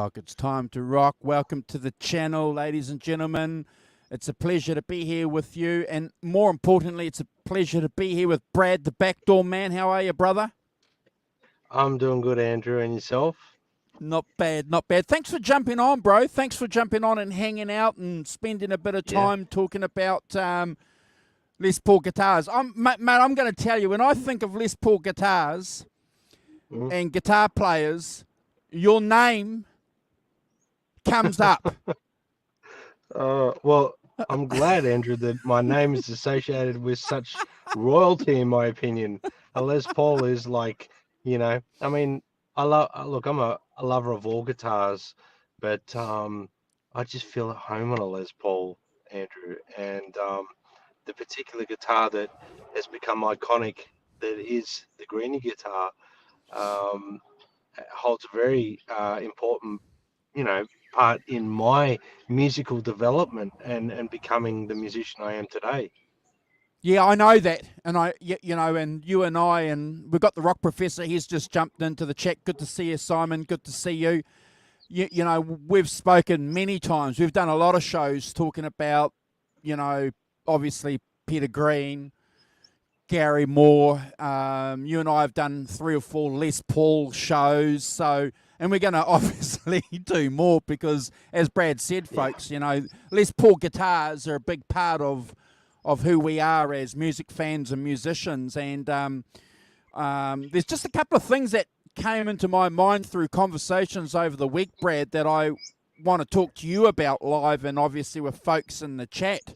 talk, it's time to rock. Welcome to the channel, ladies and gentlemen. It's a pleasure to be here with you, and more importantly, it's a pleasure to be here with Brad, the backdoor man. How are you, brother? I'm doing good, Andrew, and yourself? Not bad, not bad. Thanks for jumping on, bro. Thanks for jumping on and hanging out and spending a bit of Yeah. time talking about Les Paul guitars. Mate, I'm going to tell you, when I think of Les Paul guitars and guitar players, your name comes up. Well, I'm glad, Andrew, that my name is associated with such royalty, in my opinion. A Les Paul is like, I mean, look, I'm a lover of all guitars, but I just feel at home on a Les Paul, Andrew. And the particular guitar that has become iconic, that is the Greeny guitar, um, holds a very important, part in my musical development and becoming the musician I am today. Yeah, I know that, and and you and I, and we've got the rock professor. He's just jumped into the chat. Good to see you, Simon. Good to see you. You know, we've spoken many times. We've done a lot of shows talking about, obviously Peter Green, Gary Moore. You and I have done 3 or 4 Les Paul shows. So, and we're going to obviously do more because, as Brad said, folks, Les Paul guitars are a big part of who we are as music fans and musicians. And there's just a couple of things that came into my mind through conversations over the week, Brad, that I want to talk to you about live and obviously with folks in the chat.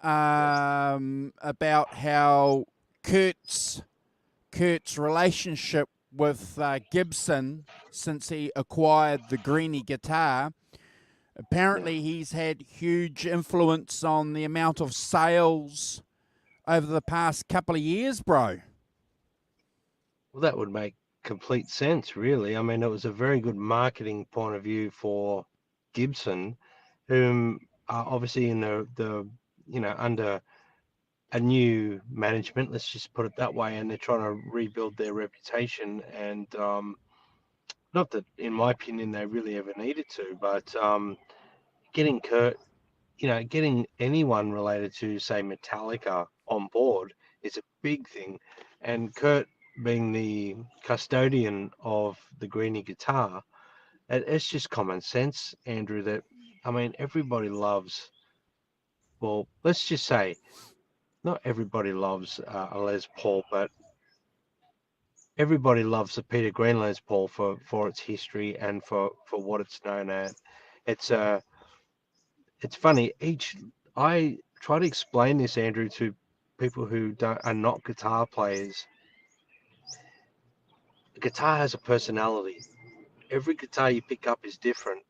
About how Kurt's relationship with Gibson since he acquired the Greeny guitar. Apparently, he's had huge influence on the amount of sales over the past couple of years, bro. Well, that would make complete sense, really. I mean, it was a very good marketing point of view for Gibson, whom are obviously in the under a new management, let's just put it that way, and they're trying to rebuild their reputation. And not that, in my opinion, they really ever needed to, but getting Kurt, getting anyone related to, say, Metallica on board is a big thing. And Kurt being the custodian of the Greeny guitar, it's just common sense, Andrew, that, I mean, everybody loves, well, let's just say, not everybody loves a Les Paul, but everybody loves the Peter Green Les Paul for its history and for what it's known as. It's funny. I try to explain this, Andrew, to people who are not guitar players. A guitar has a personality. Every guitar you pick up is different.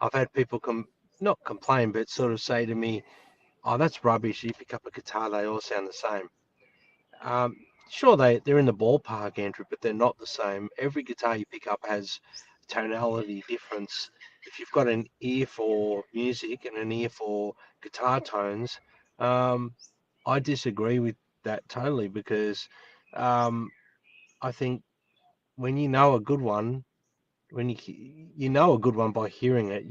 I've had people not complain, but sort of say to me, "Oh, that's rubbish. You pick up a guitar, they all sound the same." Sure, they're in the ballpark, Andrew, but they're not the same. Every guitar you pick up has tonality difference. If you've got an ear for music and an ear for guitar tones, I disagree with that totally, because I think when you know a good one, when you know a good one by hearing it,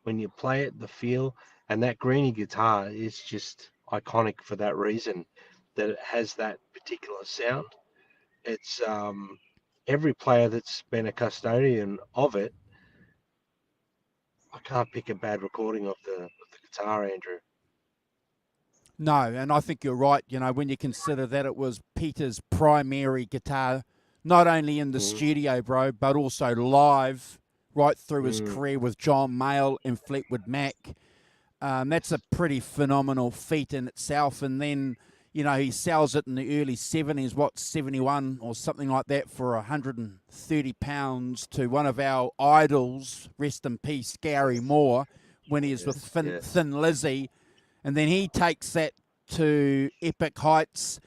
when you play it, the feel, and that Greeny guitar is just iconic for that reason, that it has that particular sound. It's every player that's been a custodian of it, I can't pick a bad recording of the guitar, Andrew. No, and I think you're right, when you consider that it was Peter's primary guitar, not only in the studio, bro, but also live right through his career with John Mayall and Fleetwood Mac. That's a pretty phenomenal feat in itself. And then, he sells it in the early 70s, 71 or something like that, for £130 to one of our idols, rest in peace, Gary Moore, when he was with Thin Lizzy. And then he takes that to epic heights.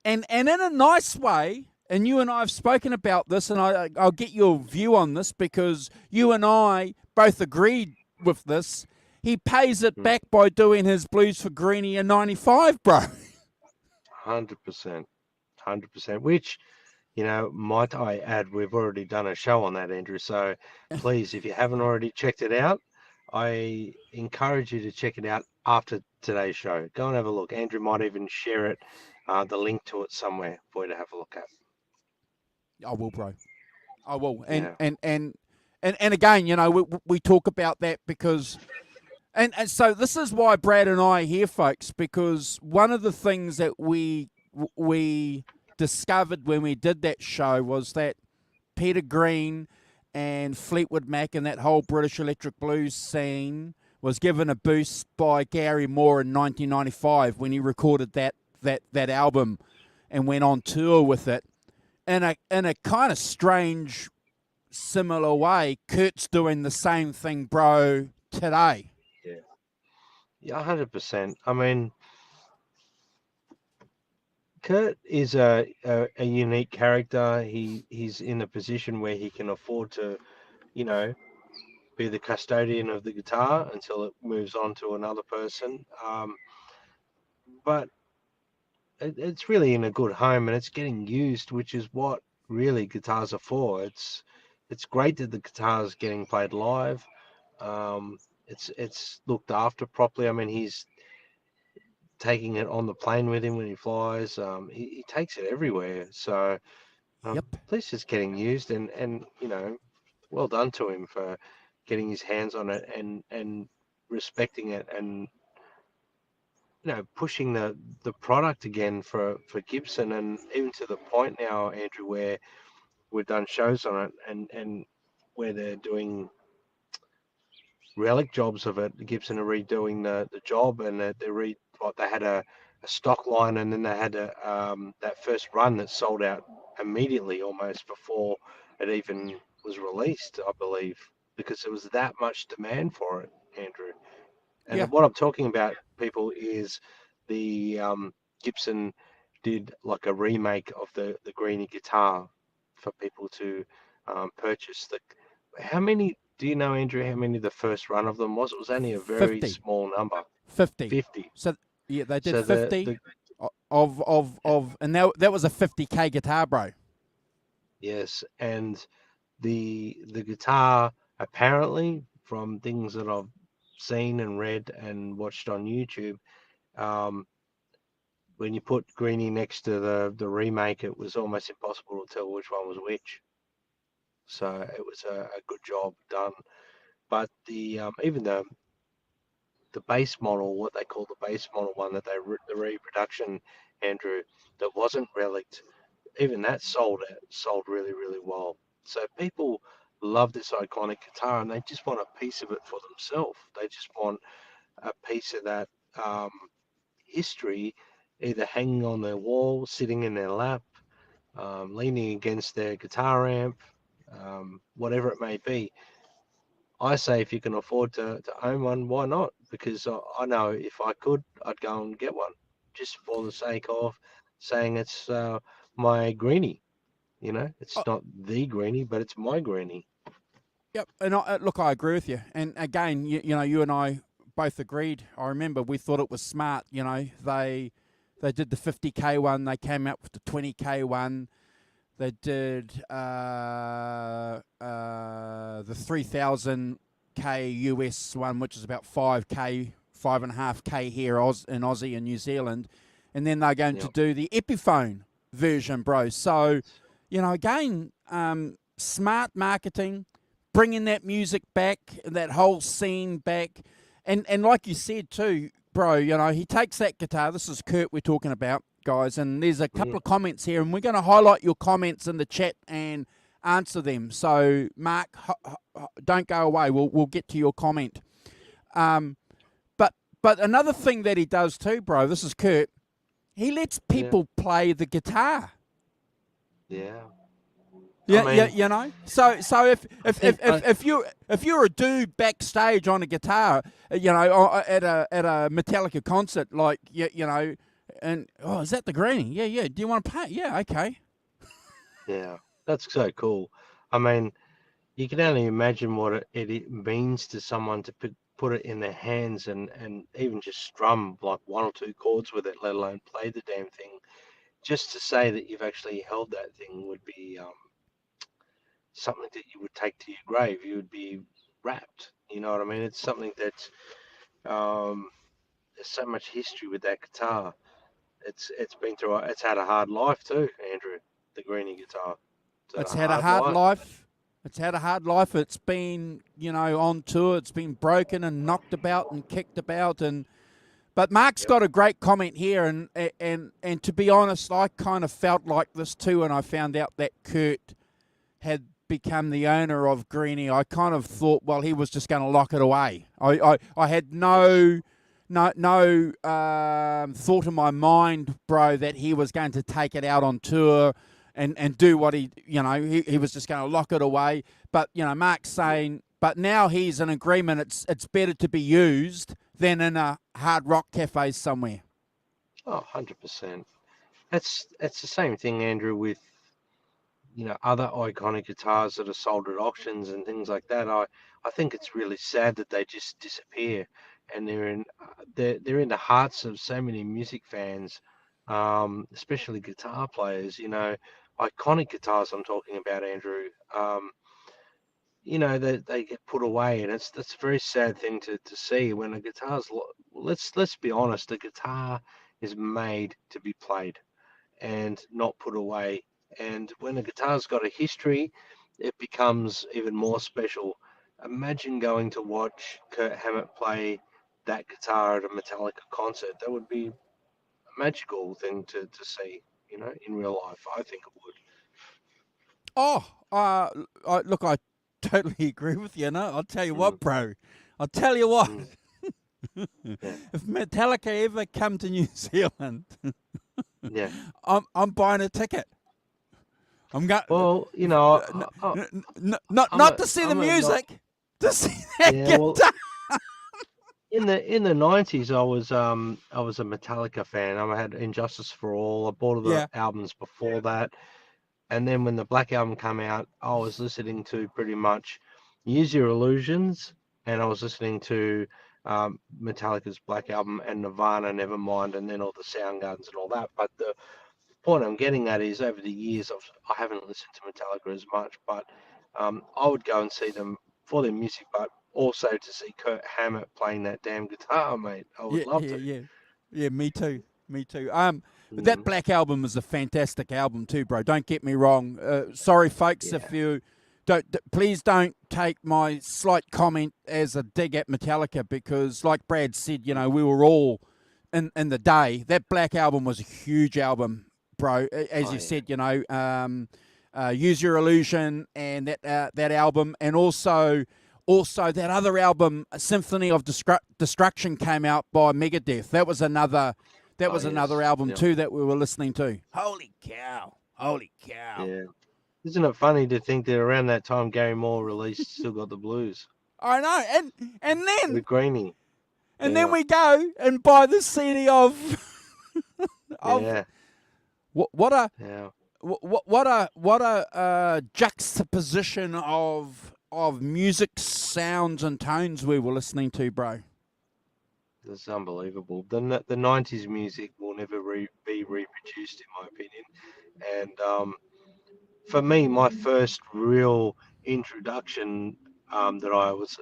And in a nice way, and you and I have spoken about this, and I'll get your view on this, because you and I both agreed with this. He pays it back by doing his Blues for Greeny in '95, bro. 100%. 100%. Which, Might I add, we've already done a show on that, Andrew. So please, if you haven't already checked it out, I encourage you to check it out after today's show. Go and have a look. Andrew might even share it, the link to it somewhere for you to have a look at. I will, bro. I will. And Yeah. again, we talk about that because and so this is why Brad and I are here, folks, because one of the things that we discovered when we did that show was that Peter Green and Fleetwood Mac and that whole British electric blues scene was given a boost by Gary Moore in 1995 when he recorded that album and went on tour with it. In a kind of strange, similar way, Kurt's doing the same thing, bro, today. Yeah. Yeah, 100%. I mean, Kurt is a unique character. He's in a position where he can afford to, you know, be the custodian of the guitar until it moves on to another person. But it's really in a good home and it's getting used, which is what really guitars are for. It's great that the guitar is getting played live. It's looked after properly. I mean, he's taking it on the plane with him when he flies. He takes it everywhere. So Yep. at least it's getting used, and well done to him for getting his hands on it and respecting it, and pushing the product again for Gibson, and even to the point now, Andrew, where we've done shows on it, and where they're doing relic jobs of it. Gibson are redoing the job, and they had a stock line, and then they had that first run that sold out immediately, almost before it even was released, I believe, because there was that much demand for it, Andrew. Yeah. And what I'm talking about, people, is the Gibson did like a remake of the Greeny guitar for people to purchase. How many do you know, Andrew? How many the first run of them was? It was only a very 50. small number, 50. 50. So yeah, they did So 50 of and that was a 50K guitar, bro. yes, and the guitar, apparently, from things that I've seen and read and watched on YouTube, um, when you put Greeny next to the remake, it was almost impossible to tell which one was which. So it was a good job done. But even the base model, what they call the base model one, the reproduction, Andrew, that wasn't relicked, even that sold really, really well. So people love this iconic guitar, and they just want a piece of it for themselves. They just want a piece of that history, either hanging on their wall, sitting in their lap, leaning against their guitar amp, whatever it may be. I say if you can afford to own one, why not? Because I know if I could, I'd go and get one, just for the sake of saying it's my Greeny. It's not the Greeny, but it's my Greeny. Yep. And look, I agree with you. And again, you and I both agreed. I remember we thought it was smart. They did the 50K one. They came out with the 20K one. They did the 3,000K US one, which is about 5K, 5.5K here in Aussie and New Zealand. And then they're going to do the Epiphone version, bro. So, again, smart marketing, bringing that music back, that whole scene back. And like you said too, bro, he takes that guitar. This is Kurt we're talking about, guys. And there's a couple of comments here, and we're going to highlight your comments in the chat and answer them. So, Mark, don't go away. We'll get to your comment. But another thing that he does too, bro, this is Kurt, he lets people play the guitar. Yeah. Yeah. So if you're a dude backstage on a guitar, at a Metallica concert, like and is that the Greeny? Yeah. Do you want to pay? Yeah, okay. Yeah, that's so cool. I mean, you can only imagine what it means to someone to put it in their hands and even just strum like one or two chords with it, let alone play the damn thing. just to say that you've actually held that thing would be something that you would take to your grave. You would be wrapped. You know what I mean? It's something that there's so much history with that guitar. It's been through. It's had a hard life too, Andrew. The Greeny guitar. It's had It's a had a hard hard life. life. It's had a hard life. It's been, on tour. It's been broken and knocked about and kicked about. But Mark's Yep. got a great comment here, and to be honest, I kind of felt like this too when I found out that Kurt had become the owner of Greeny. I kind of thought, well, he was just going to lock it away. I had no thought in my mind, bro, that he was going to take it out on tour and do what he was just going to lock it away. But, Mark's saying, but now he's in agreement. It's better to be used than in a hard rock cafe somewhere. Oh, 100%. It's the same thing, Andrew, with other iconic guitars that are sold at auctions and things like that. I think it's really sad that they just disappear, and they're in the hearts of so many music fans, especially guitar players. Iconic guitars I'm talking about, Andrew. They get put away, and that's a very sad thing to see when a guitar's. Let's be honest, a guitar is made to be played and not put away. And when a guitar's got a history, it becomes even more special. Imagine going to watch Kirk Hammett play that guitar at a Metallica concert. That would be a magical thing to see, in real life. I think it would. Oh, look, I totally agree with you. No, I'll tell you Mm, what, bro. I'll tell you what. mm, yeah, If Metallica ever come to New Zealand, yeah. I'm buying a ticket. I'm going Well, not to see the not. music, to see that Yeah, well, guitar. in the 90s, I was a Metallica fan. I had Injustice for All. I bought all the Yeah, albums before that. And then when the Black Album came out, I was listening to pretty much Use Your Illusions, and I was listening to Metallica's Black Album and Nirvana, Nevermind, and then all the Soundgardens and all that. But the point I'm getting at is over the years, I haven't listened to Metallica as much, but I would go and see them for their music, but also to see Kirk Hammett playing that damn guitar, mate. I would yeah, love yeah, to. yeah, yeah. Me too. Me too. That Mm, Black Album is a fantastic album too, bro. Don't get me wrong. Sorry, folks, if yeah. you please don't take my slight comment as a dig at Metallica, because, like Brad said, we were all in the day. That Black Album was a huge album, bro. As Oh, you yeah. said, Use Your Illusion and that album, and also that other album, Symphony of Destruction, came out by Megadeth. That was another. That Oh, was another yes. album Yeah. too that we were listening to. Holy cow! Holy cow! Yeah. Isn't it funny to think that around that time Gary Moore released Still Got the Blues I know, and then with Greeny? and then Yeah, we go and buy the CD of yeah, what a yeah. what a juxtaposition of music sounds and tones we were listening to, bro. That's unbelievable. The 90s music will never be reproduced, in my opinion. And for me, my first real introduction that I was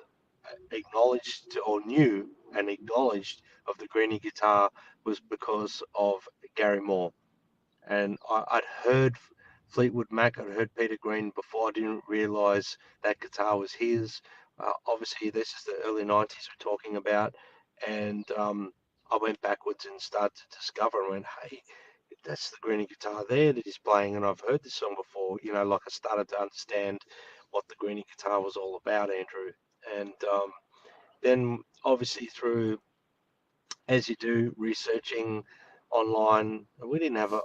acknowledged to, or knew and acknowledged of the Greeny guitar was because of Gary Moore. And I'd heard Fleetwood Mac, I'd heard Peter Green before. I didn't realise that guitar was his. Obviously, this is the early 90s we're talking about. And I went backwards and started to discover and went, hey, that's the Greeny guitar there that he's playing. And I've heard this song before. Like I started to understand what the Greeny guitar was all about, Andrew. And then obviously through, as you do, researching online. We didn't have an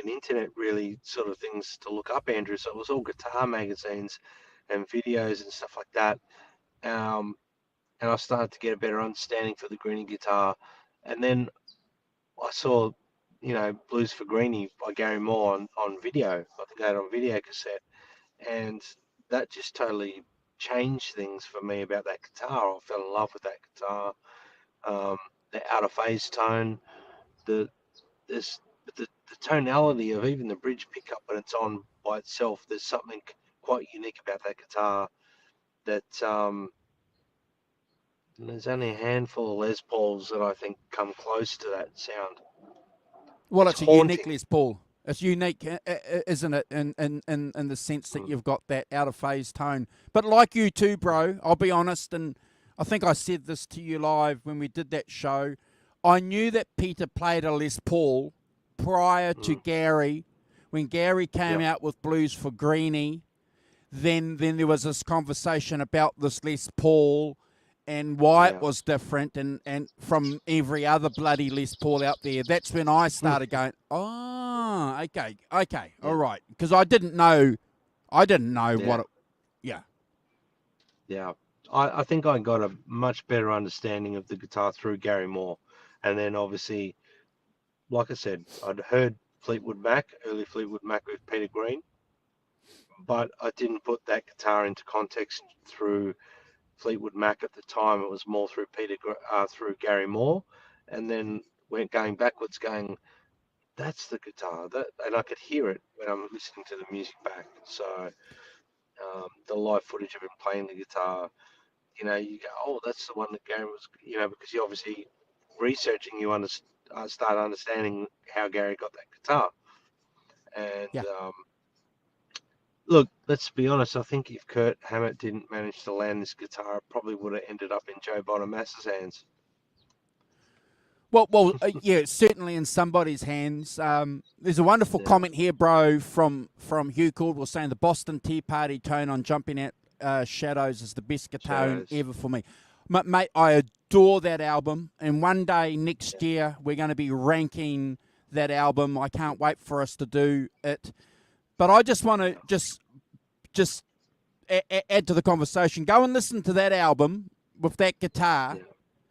internet really sort of things to look up, Andrew. So it was all guitar magazines and videos and stuff like that. Um, and I started to get a better understanding for the Greeny guitar. And then I saw, Blues for Greeny by Gary Moore on video. I think I had it on video cassette. And that just totally changed things for me about that guitar. I fell in love with that guitar. Um, the out of phase tone, the this. but the tonality of even the bridge pickup when it's on by itself, there's something quite unique about that guitar that there's only a handful of Les Pauls that I think come close to that sound. Well, It's it's a unique haunting. Les Paul. It's unique, isn't it, in the sense that you've got that out of phase tone. But like you too, bro, I'll be honest, and I think I said this to you live when we did that show. I knew that Peter played a Les Paul prior to Gary. When Gary came Yep. out with Blues for Greeny, then there was this conversation about this Les Paul and why it Yeah. was different and from every other bloody Les Paul out there. That's when I started going, oh, okay, all Yeah. right. Because I didn't know what Yeah. it, yeah. Yeah. I think I got a much better understanding of the guitar through Gary Moore. And then obviously, like I said, I'd heard early Fleetwood Mac with Peter Green, but I didn't put that guitar into context through Fleetwood Mac at the time. It was more through through Gary Moore, and then went going backwards, going, "That's the guitar." And I could hear it when I'm listening to the music back. So the live footage of him playing the guitar, you go, "Oh, that's the one that Gary was," because you obviously researching, start understanding how Gary got that guitar. And Yeah. look, let's be honest. I think if Kirk Hammett didn't manage to land this guitar, it probably would have ended up in Joe Bonamassa's hands. Yeah, certainly in somebody's hands. There's a wonderful Yeah, comment here, bro, from Hugh Caldwell saying the Boston Tea Party tone on Jumping Out Shadows is the best guitar Shadows. ever for me. Mate, I adore that album, and one day next Yeah, year we're going to be ranking that album. I can't wait for us to do it. But I just want to yeah, just add to the conversation. Go and listen to that album with that guitar, yeah.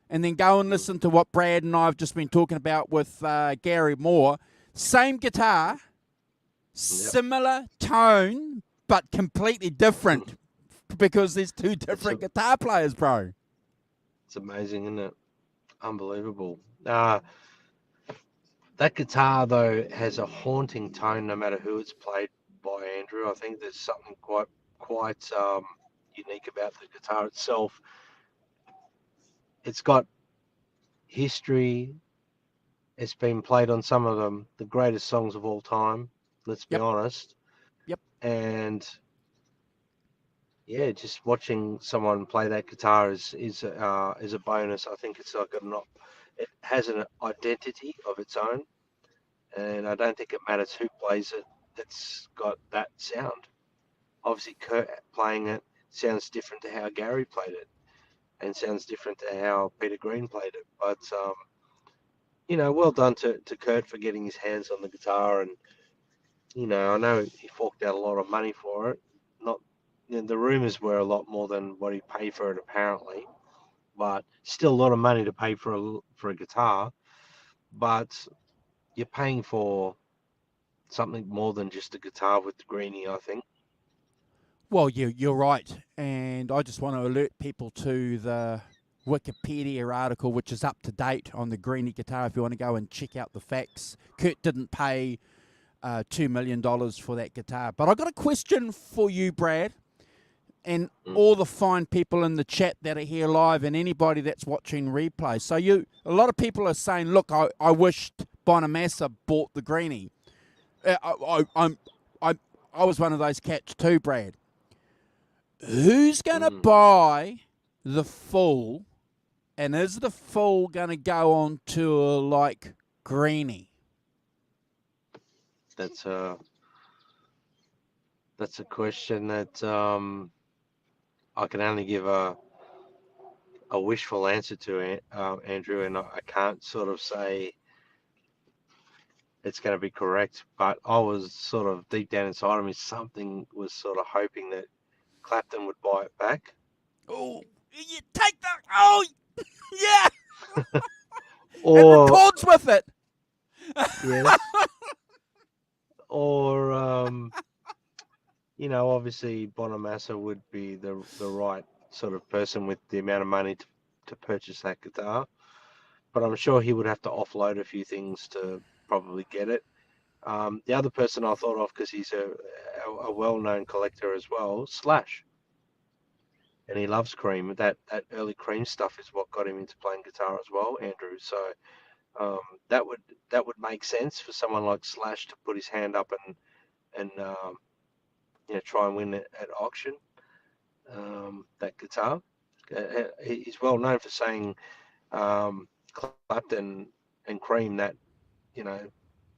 and then go and Mm, listen to what Brad and I have just been talking about with Gary Moore. Same guitar, yep. similar tone, but completely different because there's two It's a, different guitar players, bro. it's amazing, isn't it? Unbelievable. That guitar though has a haunting tone, no matter who it's played by, Andrew. I think there's something quite unique about the guitar itself. It's got history. It's been played on some of the greatest songs of all time. Let's be Yep, honest. yep. And yeah, just watching someone play that guitar is a bonus. I think it's like it has an identity of its own, and I don't think it matters who plays it. It's got that sound. Obviously, Kurt playing it sounds different to how Gary played it, and sounds different to how Peter Green played it. But well done to Kurt for getting his hands on the guitar, and I know he forked out a lot of money for it. Not the rumors were a lot more than what he paid for it apparently, but still a lot of money to pay for a guitar. But you're paying for something more than just a guitar with the Greeny, I think. Well, you're right. And I just want to alert people to the Wikipedia article, which is up to date on the Greeny guitar if you want to go and check out the facts. Kurt didn't pay $2 million for that guitar. But I got a question for you, Brad, and Mm. all the fine people in the chat that are here live and anybody that's watching replay. So a lot of people are saying, look, I wished Bonamassa bought the Greeny. I was one of those cats too, Brad. Who's going to Mm. buy the full, and is the full going to go on tour like Greeny? That's a question that I can only give a wishful answer to, Andrew, and I can't sort of say it's going to be correct. But I was sort of deep down inside of me, something was sort of hoping that Clapton would buy it back. Oh, you take that. Oh, yeah, and Or records with it. yes, or obviously Bonamassa would be the right sort of person with the amount of money to purchase that guitar. But I'm sure he would have to offload a few things to probably get it. The other person I thought of, because he's a well-known collector as well, Slash, and he loves Cream. That early Cream stuff is what got him into playing guitar as well, Andrew. So um, that would that would make sense for someone like Slash to put his hand up and try and win it at auction. That guitar. He's well known for saying Clapton and Cream, that you know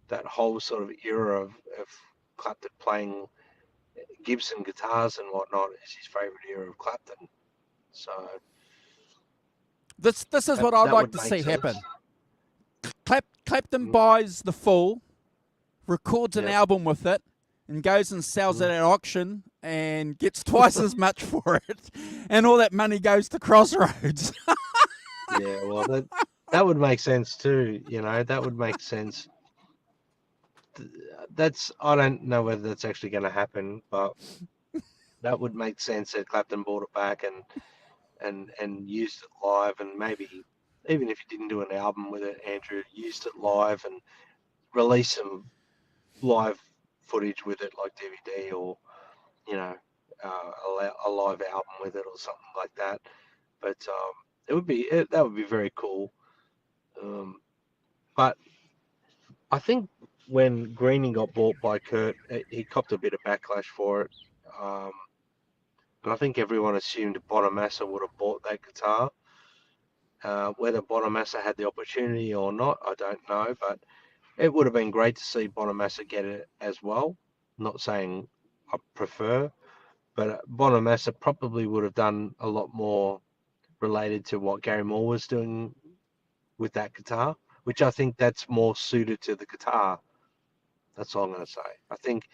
that whole sort of era of Clapton playing Gibson guitars and whatnot is his favourite era of Clapton. So This is what I'd that like would to make see sense. happen. Clapton Mm. buys the Fool, records an Yep. album with it, and goes and sells it at auction and gets twice as much for it, and all that money goes to Crossroads. Yeah, well, that would make sense too. That would make sense. I don't know whether that's actually going to happen, but that would make sense that Clapton bought it back and used it live, and maybe even if he didn't do an album with it, Andrew used it live and released some live footage with it, like DVD or you know a live album with it or something like that. But that would be very cool. Um, but I think when Greeny got bought by Kurt, he copped a bit of backlash for it. Um, and I think everyone assumed Bonamassa would have bought that guitar. Whether Bonamassa had the opportunity or not, I don't know. But it would have been great to see Bonamassa get it as well. Not saying I prefer, but Bonamassa probably would have done a lot more related to what Gary Moore was doing with that guitar, which I think that's more suited to the guitar. That's all I'm going to say. I think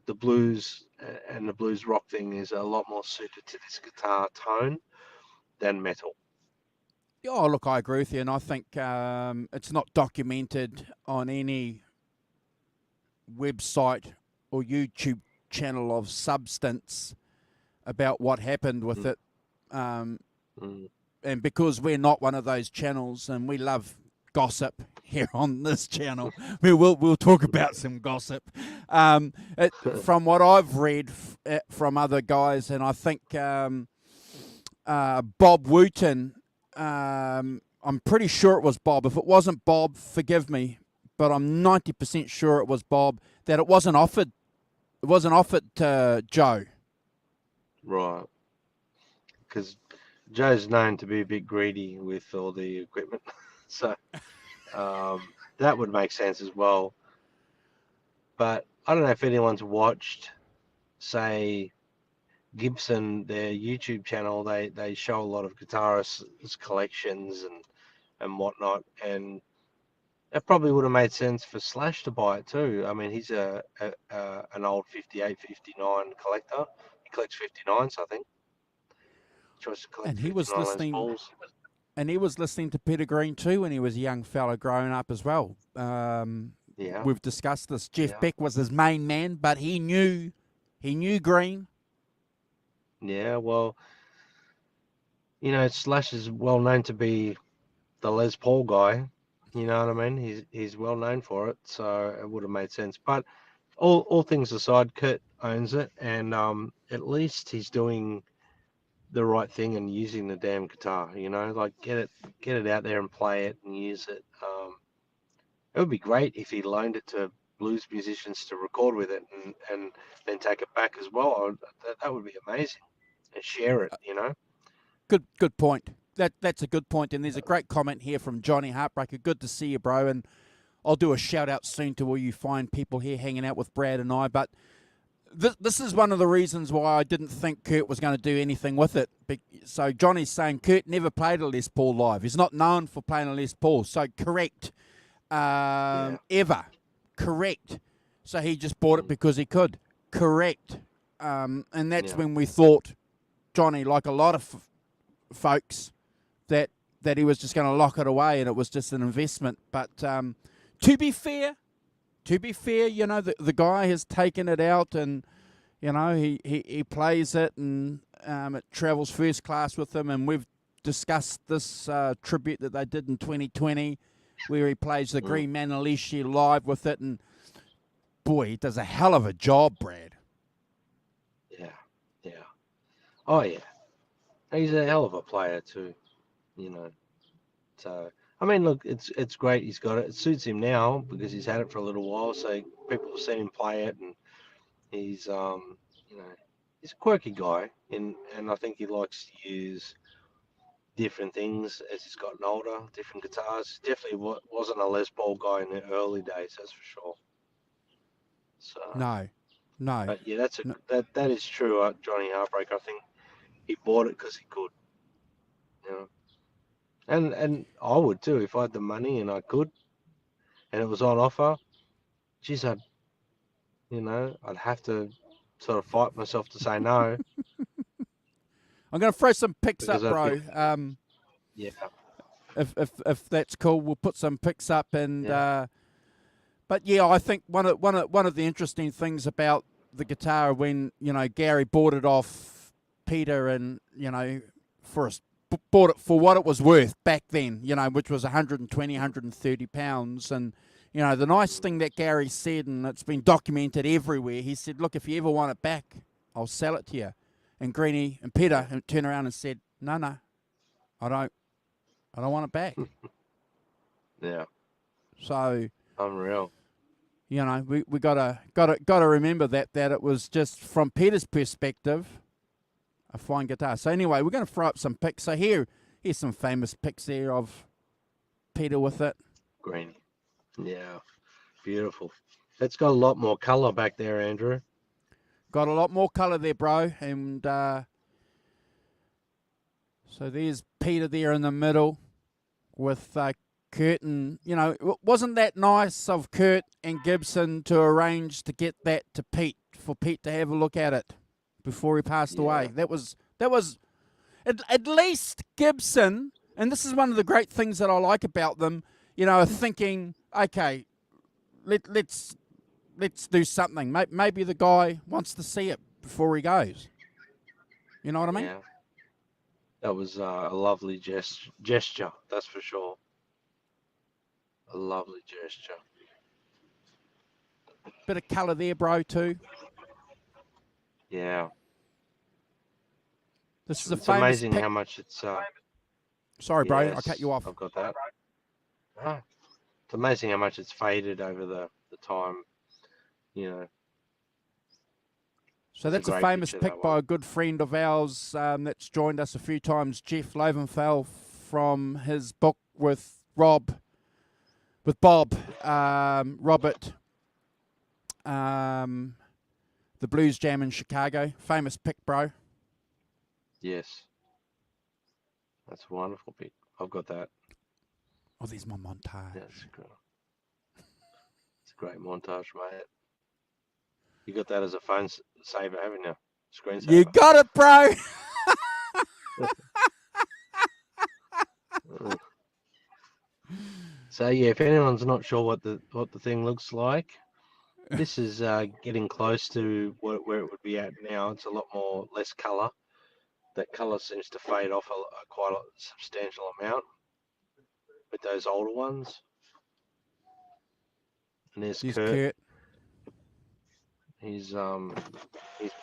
the blues and the blues rock thing is a lot more suited to this guitar tone than metal. Oh, look, I agree with you, and I think it's not documented on any website or YouTube channel of substance about what happened with it. And because we're not one of those channels, and we love gossip here on this channel, we'll talk about some gossip. From what I've read from other guys, and I think Bob Wooten, I'm pretty sure it was Bob. If it wasn't Bob, forgive me, but I'm 90% sure it was Bob, that it wasn't offered. It wasn't offered to Joe. Right. Because Joe's known to be a bit greedy with all the equipment. So that would make sense as well. But I don't know if anyone's watched, say, Gibson, their YouTube channel. They show a lot of guitarists' collections and whatnot. And it probably would have made sense for Slash to buy it too. I mean, he's an old 58, 59 collector. He collects 59s, I think. He tries to collect And he was 59 Les listening. Pauls. And he was listening to Peter Green too when he was a young fella growing up as well. Yeah. We've discussed this. Jeff Yeah. Beck was his main man, but he knew Green. Yeah, well, Slash is well known to be the Les Paul guy. You know what I mean? He's well known for it, so it would have made sense. But all things aside, Kurt owns it, and at least he's doing the right thing and using the damn guitar. Like get it out there and play it and use it. It would be great if he loaned it to blues musicians to record with it and then take it back as well. That would be amazing, and share it. Good point. That's a good point. And there's a great comment here from Johnny Heartbreaker. Good to see you, bro. And I'll do a shout out soon to all you fine people here hanging out with Brad and I. But this is one of the reasons why I didn't think Kurt was going to do anything with it. So Johnny's saying Kurt never played a Les Paul live. He's not known for playing a Les Paul. So correct. Ever. Correct. So he just bought it because he could. Correct. And that's when we thought, Johnny, like a lot of folks, that he was just going to lock it away and it was just an investment. But to be fair, the guy has taken it out and, he plays it and it travels first class with him. And we've discussed this tribute that they did in 2020 where he plays the Green Manalishi live with it, and boy, he does a hell of a job, Brad. Yeah, yeah. Oh yeah, he's a hell of a player too. You know, so I mean, look, it's great. He's got it. It suits him now because he's had it for a little while. So people have seen him play it, and he's you know, he's a quirky guy, and I think he likes to use different things as he's gotten older, different guitars. Definitely wasn't a Les Paul guy in the early days, that's for sure. So, No. but yeah, No. that is true. Johnny Heartbreaker, I think he bought it because he could, you know, and I would too if I had the money and I could, and it was on offer. Geez, I'd have to sort of fight myself to say no I'm going to throw some picks because up, I'd bro. be, yeah, If that's cool, we'll put some picks up, and yeah, but yeah, I think one of the interesting things about the guitar when Gary bought it off Peter, and bought it for what it was worth back then, which was 120, 130 pounds, and the nice thing that Gary said, and it's been documented everywhere, he said, look, if you ever want it back, I'll sell it to you. And Greeny and Peter turned around and said, no, I don't want it back. yeah, So unreal. we gotta remember that it was just from Peter's perspective a fine guitar. So anyway, we're gonna throw up some pics. So here's some famous pics there of Peter with it. Green, yeah, beautiful. It's got a lot more color back there, Andrew. Got a lot more colour there, bro. And so there's Peter there in the middle with Kurt, and wasn't that nice of Kurt and Gibson to arrange to get that to Pete, for Pete to have a look at it before he passed away? That was at least Gibson, and this is one of the great things that I like about them, thinking, okay, let's do something. Maybe the guy wants to see it before he goes. You know what I mean? Yeah, that was a lovely gesture, that's for sure. A lovely gesture. Bit of colour there, bro, too. Yeah, This is a it's famous amazing pic. how much it's. Sorry, bro, I Yes, cut you off. I've got that. Ah, it's amazing how much it's faded over the time. You know, So it's a that's a great famous picture, pic that one. by a good friend of ours that's joined us a few times, Jeff Lovenfell, from his book with Bob, Robert, the Blues Jam in Chicago. Famous pic, bro. Yes, that's a wonderful pic. I've got that. Oh, there's my montage. Yeah, it's a great montage, mate. You got that as a phone saver, haven't you? Screensaver. You got it, bro. So yeah, if anyone's not sure what the thing looks like, this is getting close to where it would be at now. It's a lot less color. That color seems to fade off quite a substantial amount with those older ones. And there's Kurt. He's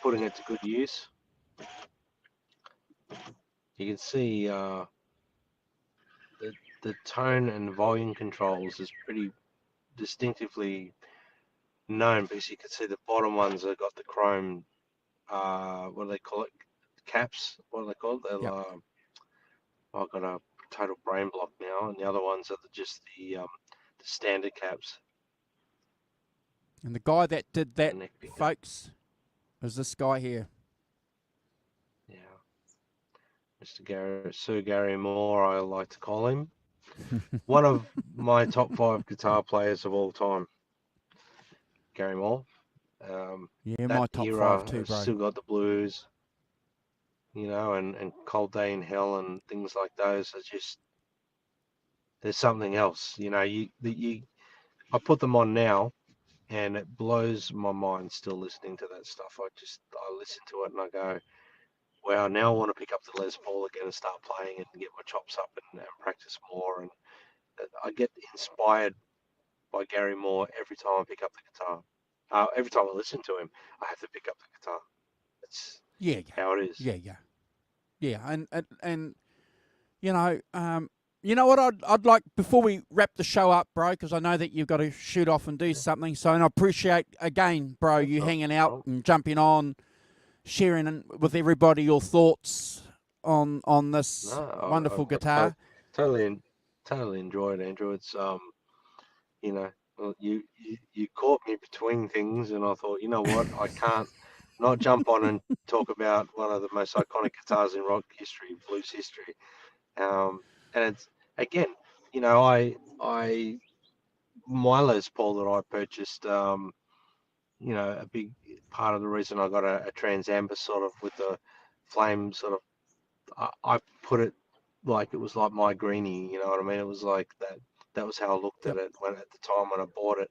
putting it to good use. You can see the tone and volume controls is pretty distinctively known, because you can see the bottom ones have got the chrome, what do they call it? Caps? What do they call it? Yep. I've got a total brain block now, and the other ones are just the standard caps. And the guy that did that, folks, is this guy here. Yeah. Sir Gary Moore, I like to call him. One of my top 5 guitar players of all time, Gary Moore. Yeah, that my top era 5 too, bro. still got the blues, and Cold Day in Hell and things like those are just, there's something else. I put them on now, and it blows my mind still listening to that stuff. I listen to it and I go, wow, now I want to pick up the Les Paul again and start playing and get my chops up and practice more. And I get inspired by Gary Moore every time I pick up the guitar. Every time I listen to him, I have to pick up the guitar. That's Yeah, how it is. yeah. And you know what I'd like before we wrap the show up, bro, because I know that you've got to shoot off and do something. So, and I appreciate again, bro, That's you not hanging a out problem. and jumping on, sharing with everybody your thoughts on this No, wonderful I guitar. totally enjoyed it, Andrew. It's you know, well, you caught me between things, and I thought, you know what, I can't not jump on and talk about one of the most iconic guitars in rock history, blues history. And it's again, I my Les Paul that I purchased, a big part of the reason I got a Trans Amber sort of with the flame sort of, I put it like it was like my Greeny, you know what I mean? It was like that. That was how I looked at Yep. it when at the time when I bought it,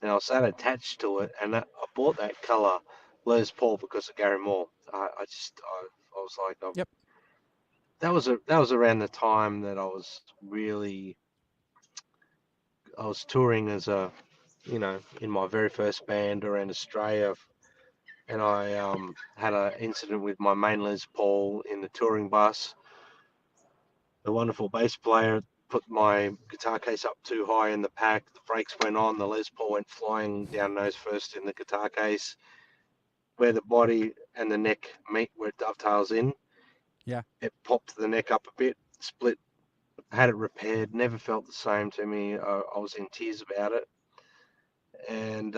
and I was that attached to it. And I bought that color Les Paul because of Gary Moore. I was like, Yep. that was around the time that I was touring as in my very first band around Australia, and I had an incident with my main Les Paul in the touring bus. The wonderful bass player put my guitar case up too high in the pack. The brakes went on. The Les Paul went flying down nose first in the guitar case, where the body and the neck meet, where it dovetails in. Yeah. It popped the neck up a bit, split. Had it repaired. Never felt the same to me. I was in tears about it, and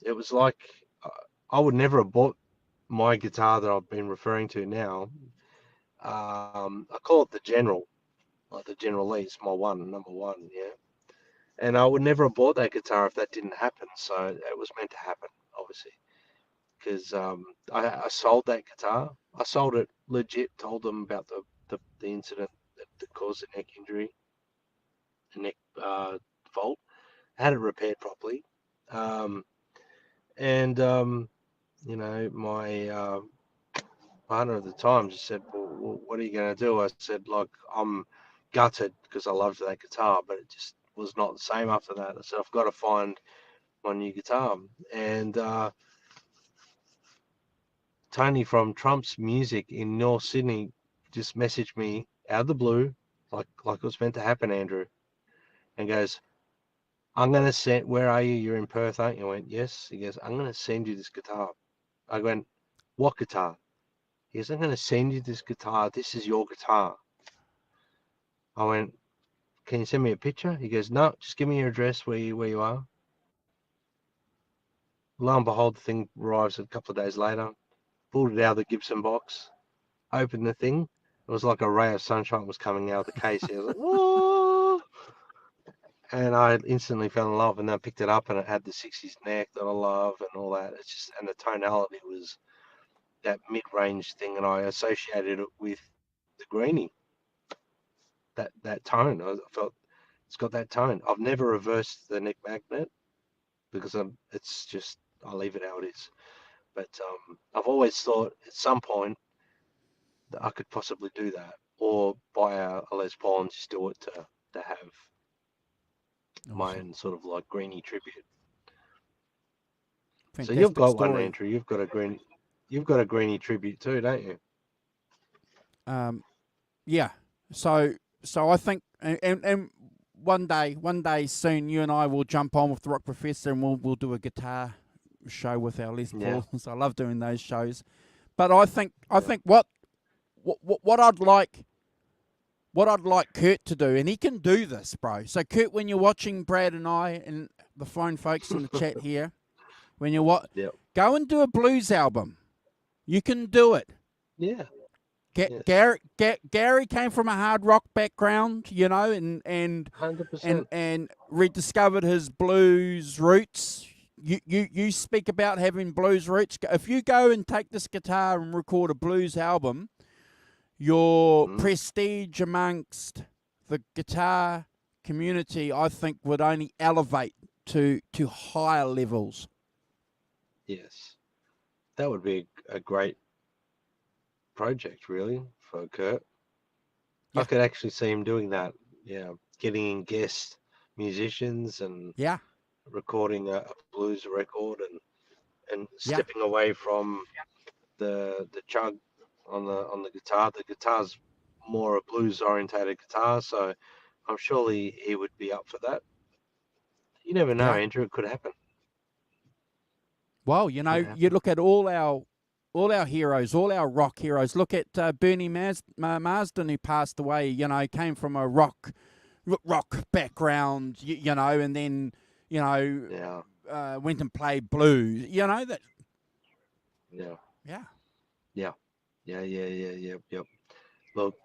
it was like I would never have bought my guitar that I've been referring to now. I call it the General, like the General Lee's my number one, yeah. And I would never have bought that guitar if that didn't happen. So it was meant to happen, obviously, because I sold that guitar. I sold it legit. Told them about the incident that caused the neck injury, the neck fault. Had it repaired properly, um, and my partner at the time just said, "Well, what are you going to do?" I said, "Like, I'm gutted because I loved that guitar, but it just was not the same after that." I said, "I've got to find my new guitar." And Tony from Trump's Music in North Sydney just messaged me out of the blue, like it was meant to happen, Andrew, and goes, "I'm going to send, where are you? You're in Perth, aren't you?" I went, "Yes." He goes, "I'm going to send you this guitar." I went, "What guitar?" He goes, "I'm going to send you this guitar. This is your guitar." I went, "Can you send me a picture?" He goes, "No, just give me your address where you are." Lo and behold, the thing arrives a couple of days later. Pulled it out of the Gibson box, opened the thing. It was like a ray of sunshine was coming out of the case. It was like, whoa! And I instantly fell in love. And then I picked it up, and it had the '60s neck that I love and all that. It's just, and the tonality was that mid-range thing, and I associated it with the Greeny. That tone, I felt it's got that tone. I've never reversed the neck magnet because it's just I leave it how it is. But I've always thought at some point that I could possibly do that, or buy a Les Paul and just do it to have my Awesome. own sort of like Greeny tribute. So you've Fantastic got one, story. Andrew. You've got a Greeny tribute too, don't you? Um, yeah. So I think, and one day soon, you and I will jump on with the Rock Professor, and we'll do a guitar show with our Les Yeah. Pauls. I love doing those shows. But I think Yeah. what what I'd like Kurt to do, and he can do this, bro. So Kurt, when you're watching Brad and I and the phone folks in the chat here, when you're Yeah. go and do a blues album. You can do it. Yeah. Yes. Gary came from a hard rock background, and 100%. rediscovered his blues roots. You speak about having blues roots. If you go and take this guitar and record a blues album, your prestige amongst the guitar community, I think, would only elevate to higher levels. Yes. That would be a great project, really, for Kurt. I Yeah, could actually see him doing that. Yeah. getting in guest musicians and Yeah, recording a blues record and yeah, stepping away from the chug on the guitar. The guitar's more a blues orientated guitar, so I'm surely he would be up for that. You never know, yeah. Andrew. It could happen. Well, Could you happen. look at all our heroes, all our rock heroes. Look at Bernie Marsden, who passed away. Came from a rock background. And then Yeah, went and played blues. That. yeah, Yeah. yeah, yep. Look,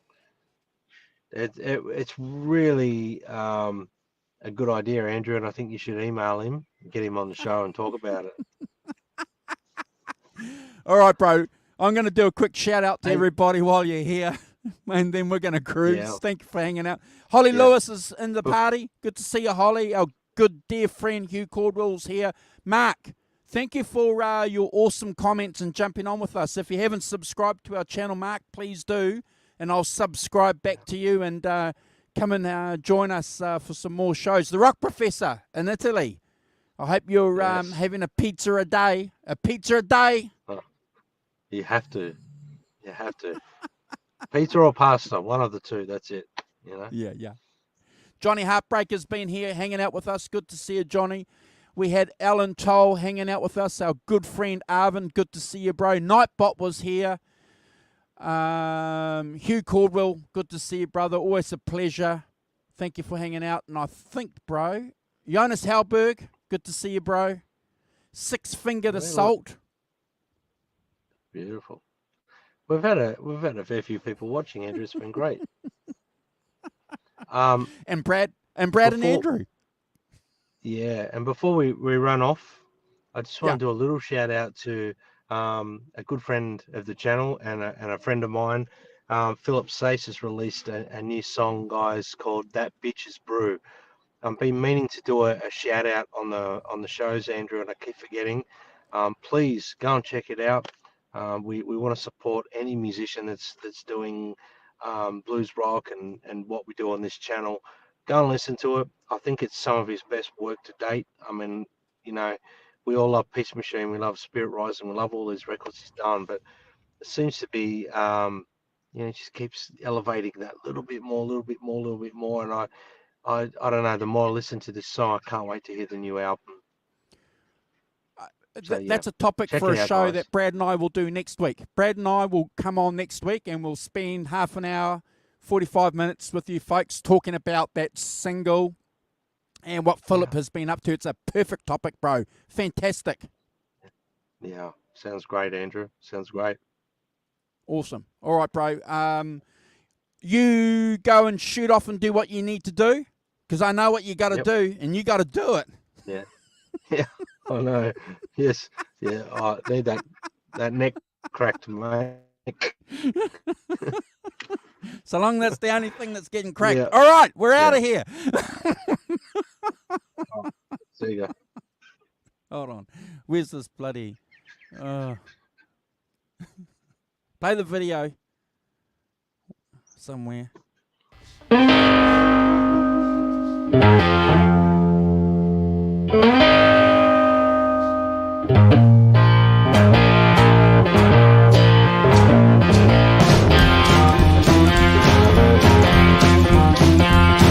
it's really a good idea, Andrew, and I think you should email him, get him on the show, and talk about it. All right, bro. I'm going to do a quick shout out to Hey, everybody while you're here, and then we're going to yeah, cruise. Thank you for hanging out. Holly yeah. Lewis is in the party. Good to see you, Holly. Our good dear friend Hugh Caldwell's here. Mark, thank you for your awesome comments and jumping on with us. If you haven't subscribed to our channel, Mark, please do, and I'll subscribe back to you and come and join us for some more shows. The Rock Professor in Italy. I hope you're Yes. having a pizza a day. A pizza a day. Oh, you have to. You have to. Pizza or pasta, one of the two. That's it. You know. Yeah, yeah. Johnny Heartbreaker's been here hanging out with us. Good to see you, Johnny. We had Alan Toll hanging out with us, our good friend Arvin. Good to see you, bro. Nightbot was here. Hugh Caldwell, good to see you, brother. Always a pleasure. Thank you for hanging out. And I think, bro, Jonas Halberg, good to see you, bro. Six Fingered Well, look, Assault. beautiful. We've had a fair few people watching, Andrew. It's been great. And Brad and Andrew. And before we run off, I just Yeah. want to do a little shout out to a good friend of the channel and a friend of mine. Philip Sace has released a new song, guys, called "That Bitch's Brew." I've been meaning to do a shout out on the shows, Andrew, and I keep forgetting. Please go and check it out. We want to support any musician that's doing blues rock and what we do on this channel. Go and listen to it. I think it's some of his best work to date. I mean, we all love Peace Machine, we love Spirit Rising, we love all these records he's done, but it seems to be, it just keeps elevating that little bit more, and I don't know. The more I listen to this song, I can't wait to hear the new album. So yeah, That's a topic check for it a out, show guys. that Brad and I will do next week. Brad and I will come on next week and we'll spend half an hour, 45 minutes with you folks talking about that single and what Philip has been up to. It's a perfect topic, bro. Fantastic. Yeah, sounds great, Andrew. Sounds great. Awesome. All right, bro. You go and shoot off and do what you need to do, because I know what you got to do, and you got to do it. Yeah, yeah. I know. Yes. Yeah. I need that neck cracked, mate. So long that's the only thing that's getting cracked. Yeah. All right, we're out of here. See you go. Hold on. Where's this bloody... Play the video somewhere.